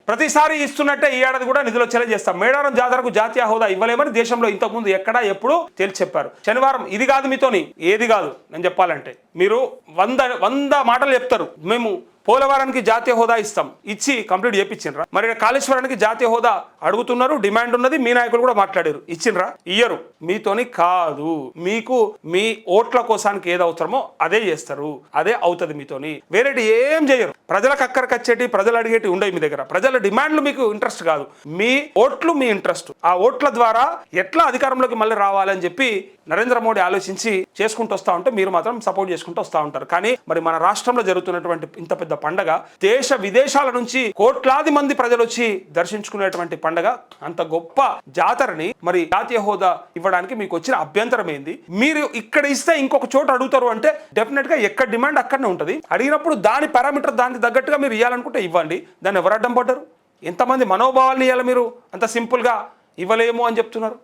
ప్రతిసారి ఇస్తున్నట్టే ఈ ఏడాది కూడా నిధులు వచ్చేలా చేస్తాం. మేడారం జాతరకు జాతీయ హోదా ఇవ్వలేమని దేశంలో ఇంతకుముందు ఎక్కడా ఎప్పుడు తేల్చి చెప్పారు. శనివారం ఇది కాదు మీతోని ఏది కాదు నేను చెప్పాలంటే మీరు వంద మాటలు చెప్తారు. మేము పోలవరానికి జాతీయ హోదా ఇస్తాం, ఇచ్చి కంప్లీట్ చేయించిండ్రా? మరి కాళేశ్వరానికి జాతీయ హోదా అడుగుతున్నారు, డిమాండ్ ఉన్నది, మీ నాయకులు కూడా మాట్లాడారు, ఇచ్చిండ్రా? ఇయ్యరు. మీతోని కాదు, మీకు మీ ఓట్ల కోసానికి ఏది అవసరమో అదే చేస్తారు, అదే అవుతుంది మీతోని. వేరేటి ఏం చేయరు. ప్రజలకు అక్కడికచ్చేటి ప్రజలు అడిగేటి ఉండవు మీ దగ్గర. ప్రజల డిమాండ్లు మీకు ఇంట్రెస్ట్ కాదు, మీ ఓట్లు మీ ఇంట్రెస్ట్. ఆ ఓట్ల ద్వారా ఎట్లా అధికారంలోకి మళ్ళీ రావాలని చెప్పి నరేంద్ర మోడీ ఆలోచించి చేసుకుంటూ వస్తూ ఉంటే మీరు మాత్రం సపోర్ట్ చేసుకుంటూ వస్తూ ఉంటారు. కానీ మరి మన రాష్ట్రంలో జరుగుతున్నటువంటి ఇంత పెద్ద పండగ, దేశ విదేశాల నుంచి కోట్లాది మంది ప్రజలు వచ్చి దర్శించుకునేటువంటి పండగ, అంత గొప్ప జాతరని మరి జాతీయ హోదా ఇవ్వడానికి మీకు వచ్చిన అభ్యంతరం ఏంది? మీరు ఇక్కడ ఇస్తే ఇంకొక చోట అడుగుతారు అంటే డెఫినెట్ గా ఎక్కడ డిమాండ్ అక్కడనే ఉంటుంది. అడిగినప్పుడు దాని పారామీటర్ దానికి తగ్గట్టుగా మీరు ఇవ్వాలనుకుంటే ఇవ్వండి. దాన్ని ఎవరు అడ్డం పడ్డారు? ఎంతమంది మనోభావాలను ఇవ్వాలి? మీరు అంత సింపుల్గా ఇవ్వలేము అని చెప్తున్నారు.